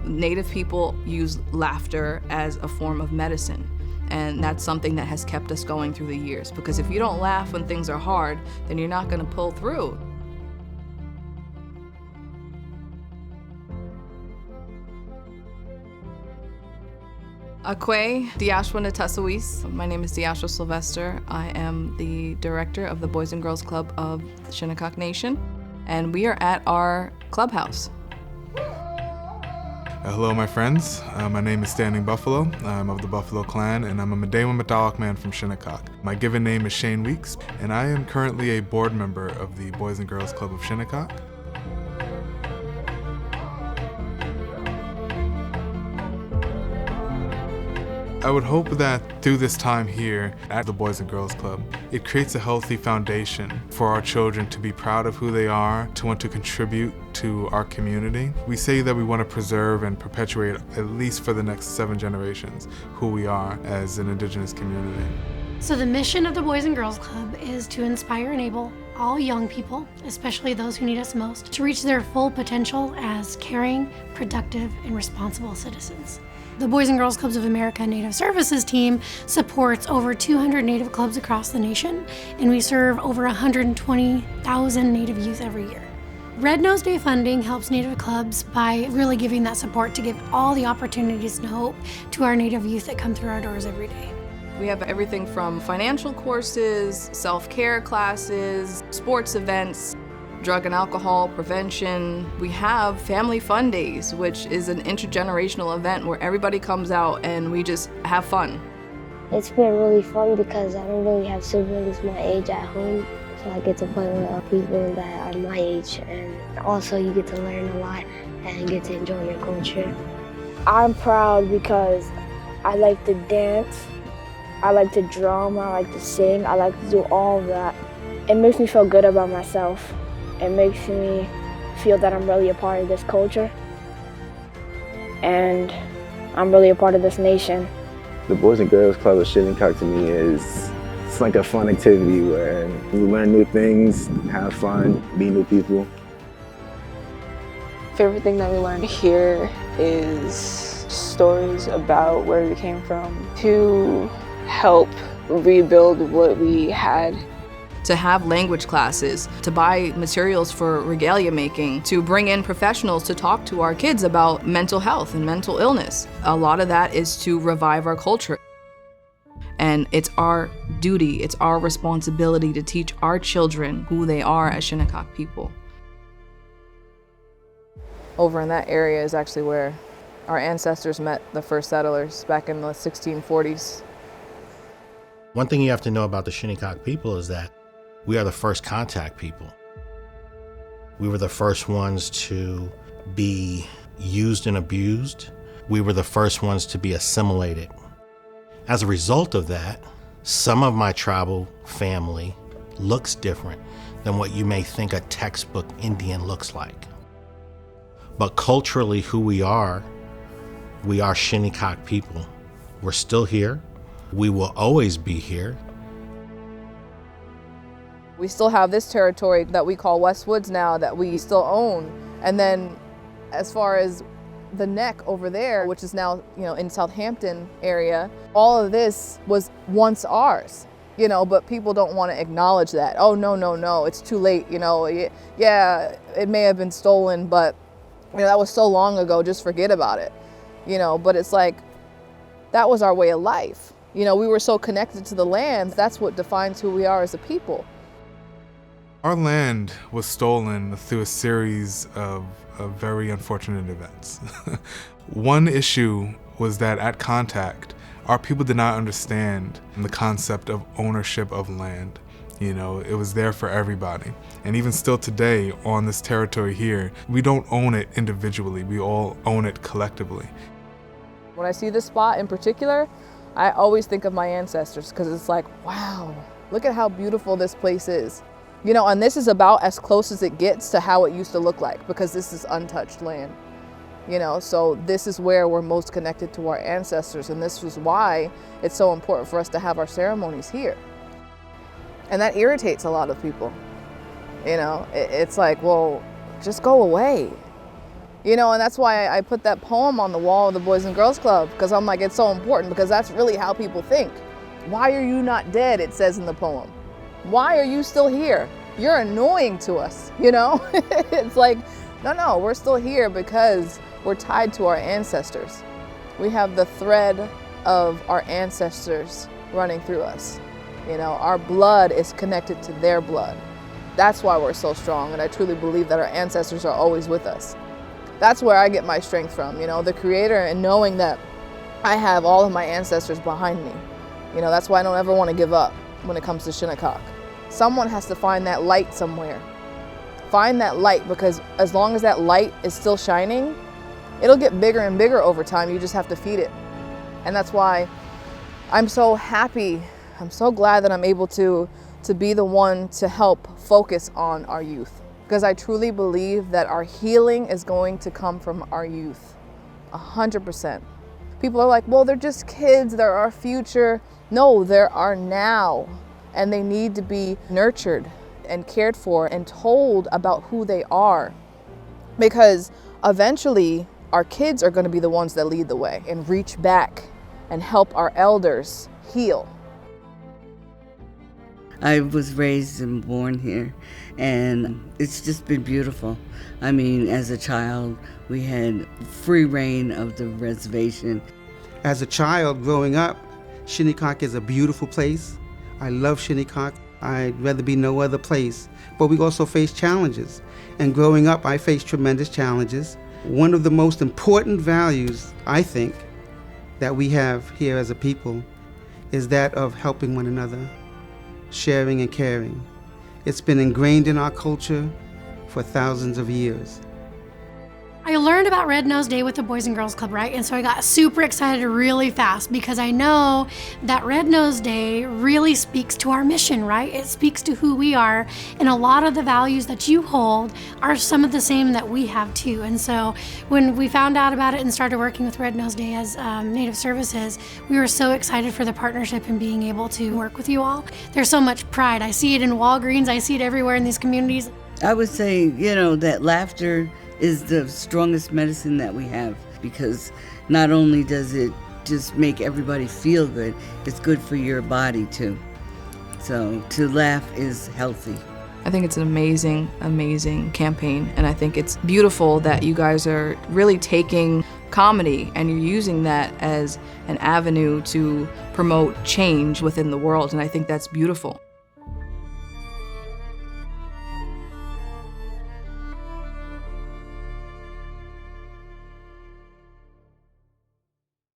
Native people use laughter as a form of medicine. And that's something that has kept us going through the years. Because if you don't laugh when things are hard, then you're not going to pull through. Akwe Diashwa Natasawis. My name is Diashwa Sylvester. I am the director of the Boys and Girls Club of the Shinnecock Nation, and we are at our clubhouse. Hello, my friends. My name is Standing Buffalo. I'm of the Buffalo Clan, and I'm a Medewa Matawak man from Shinnecock. My given name is Shane Weeks, and I am currently a board member of the Boys and Girls Club of Shinnecock. I would hope that through this time here at the Boys and Girls Club, it creates a healthy foundation for our children to be proud of who they are, to want to contribute to our community. We say that we want to preserve and perpetuate, at least for the next 7 generations, who we are as an Indigenous community. So the mission of the Boys and Girls Club is to inspire and enable all young people, especially those who need us most, to reach their full potential as caring, productive, and responsible citizens. The Boys and Girls Clubs of America Native Services team supports over 200 Native clubs across the nation, and we serve over 120,000 Native youth every year. Red Nose Day funding helps Native clubs by really giving that support to give all the opportunities and hope to our Native youth that come through our doors every day. We have everything from financial courses, self-care classes, sports events, drug and alcohol prevention. We have Family Fun Days, which is an intergenerational event where everybody comes out and we just have fun. It's been really fun because I don't really have siblings my age at home, so I get to play with people that are my age, and also you get to learn a lot and get to enjoy your culture. I'm proud because I like to dance, I like to drum, I like to sing, I like to do all of that. It makes me feel good about myself. It makes me feel that I'm really a part of this culture, and I'm really a part of this nation. The Boys and Girls Club of Shinnecock to me it's like a fun activity where we learn new things, have fun, meet new people. Favorite thing that we learned here is stories about where we came from to help rebuild what we had. To have language classes, to buy materials for regalia making, to bring in professionals to talk to our kids about mental health and mental illness. A lot of that is to revive our culture. And it's our duty, it's our responsibility to teach our children who they are as Shinnecock people. Over in that area is actually where our ancestors met the first settlers back in the 1640s. One thing you have to know about the Shinnecock people is that we are the first contact people. We were the first ones to be used and abused. We were the first ones to be assimilated. As a result of that, some of my tribal family looks different than what you may think a textbook Indian looks like. But culturally, who we are Shinnecock people. We're still here. We will always be here. We still have this territory that we call West Woods now that we still own. And then as far as the neck over there, which is now, in South Hampton area, all of this was once ours, but people don't want to acknowledge that. Oh, no, it's too late, Yeah, it may have been stolen, but that was so long ago, just forget about it, but it's like, that was our way of life. We were so connected to the land. That's what defines who we are as a people. Our land was stolen through a series of very unfortunate events. One issue was that at contact, our people did not understand the concept of ownership of land. It was there for everybody. And even still today on this territory here, we don't own it individually, we all own it collectively. When I see this spot in particular, I always think of my ancestors because it's like, wow, look at how beautiful this place is. And this is about as close as it gets to how it used to look like because this is untouched land. So this is where we're most connected to our ancestors, and this was why it's so important for us to have our ceremonies here. And that irritates a lot of people. It's like, well, just go away. You know, and that's why I put that poem on the wall of the Boys and Girls Club, because I'm like, it's so important, because that's really how people think. Why are you not dead, it says in the poem. Why are you still here? You're annoying to us, you know? It's like, no, we're still here because we're tied to our ancestors. We have the thread of our ancestors running through us. You know, our blood is connected to their blood. That's why we're so strong, and I truly believe that our ancestors are always with us. That's where I get my strength from, you know, the Creator, and knowing that I have all of my ancestors behind me. You know, that's why I don't ever want to give up when it comes to Shinnecock. Someone has to find that light somewhere. Find that light, because as long as that light is still shining, it'll get bigger and bigger over time. You just have to feed it. And that's why I'm so happy. I'm so glad that I'm able to be the one to help focus on our youth. Because I truly believe that our healing is going to come from our youth, 100%. People are like, well, they're just kids, they're our future. No, they're our now, and they need to be nurtured and cared for and told about who they are. Because eventually, our kids are going to be the ones that lead the way and reach back and help our elders heal. I was raised and born here, and it's just been beautiful. I mean, as a child, we had free reign of the reservation. As a child growing up, Shinnecock is a beautiful place. I love Shinnecock. I'd rather be no other place. But we also face challenges. And growing up, I faced tremendous challenges. One of the most important values, I think, that we have here as a people is that of helping one another, sharing and caring. It's been ingrained in our culture for thousands of years. I learned about Red Nose Day with the Boys and Girls Club, right? And so I got super excited really fast, because I know that Red Nose Day really speaks to our mission, right? It speaks to who we are, and a lot of the values that you hold are some of the same that we have too. And so when we found out about it and started working with Red Nose Day as Native Services, we were so excited for the partnership and being able to work with you all. There's so much pride. I see it in Walgreens, I see it everywhere in these communities. I would say, you know, that laughter is the strongest medicine that we have, because not only does it just make everybody feel good, it's good for your body too. So to laugh is healthy. I think it's an amazing, amazing campaign, and I think it's beautiful that you guys are really taking comedy and you're using that as an avenue to promote change within the world, and I think that's beautiful.